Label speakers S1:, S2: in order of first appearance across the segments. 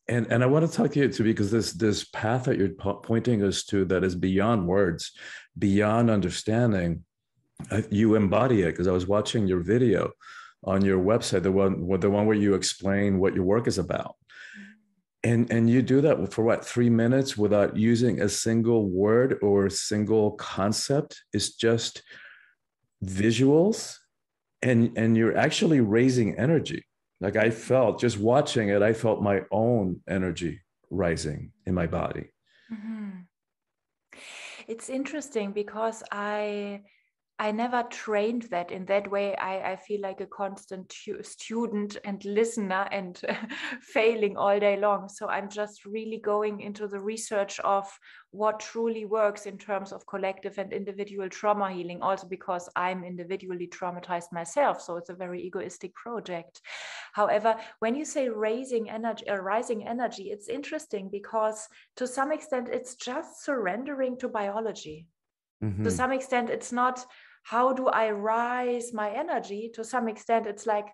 S1: And I want to talk to you too, because this path that you're pointing us to that is beyond words, beyond understanding, you embody it. Because I was watching your video on your website, the one where you explain what your work is about, and you do that for what, 3 minutes without using a single word or a single concept. It's just visuals, and you're actually raising energy. Like, I felt, just watching it, I felt my own energy rising in my body.
S2: Mhm. It's interesting because I never trained that in that way. I feel like a constant student and listener and failing all day long. So I'm just really going into the research of what truly works in terms of collective and individual trauma healing, also because I'm individually traumatized myself. So it's a very egoistic project. However, when you say raising energy or rising energy, it's interesting because to some extent, it's just surrendering to biology. To
S1: Mm-hmm.
S2: some extent, it's not how do I rise my energy. To some extent, it's like,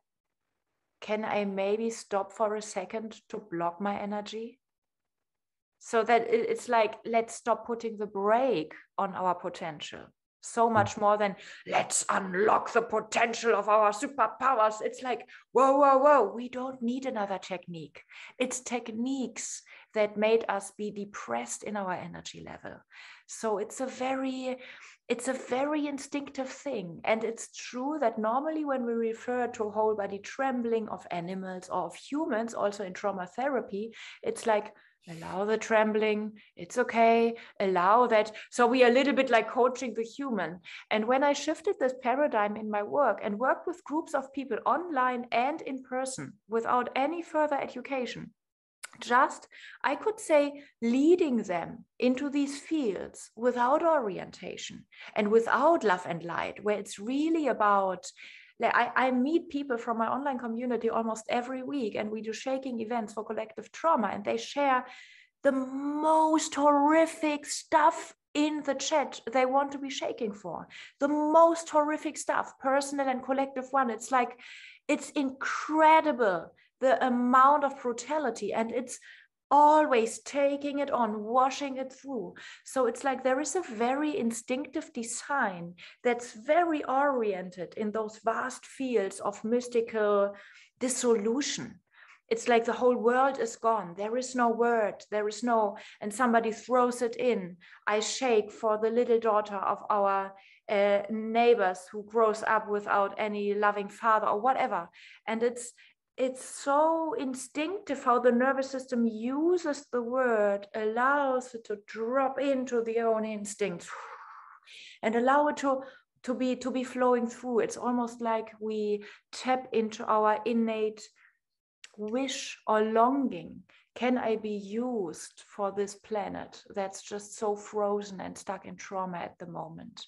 S2: can I maybe stop for a second to block my energy? So that it's like, let's stop putting the brake on our potential. So much more than let's unlock the potential of our superpowers. It's like, whoa, whoa, whoa, we don't need another technique. It's techniques that made us be depressed in our energy level. So it's a very instinctive thing. And it's true that normally when we refer to whole body trembling of animals or of humans, also in trauma therapy, it's like, allow the trembling, it's okay, allow that. So we are a little bit like coaching the human. And when I shifted this paradigm in my work and worked with groups of people online and in person without any further education, just, I could say, leading them into these fields without orientation and without love and light, where it's really about, I meet people from my online community almost every week, and we do shaking events for collective trauma, and they share the most horrific stuff in the chat they want to be shaking for. The most horrific stuff, personal and collective one. It's like, it's incredible the amount of brutality, and it's always taking it on, washing it through. So it's like there is a very instinctive design that's very oriented in those vast fields of mystical dissolution. It's like the whole world is gone. There is no word, there is no, and somebody throws it in. I shake for the little daughter of our neighbors who grows up without any loving father or whatever. And it's so instinctive how the nervous system uses the word, allows it to drop into the own instincts and allow it to be flowing through. It's almost like we tap into our innate wish or longing. Can I be used for this planet that's just so frozen and stuck in trauma at the moment?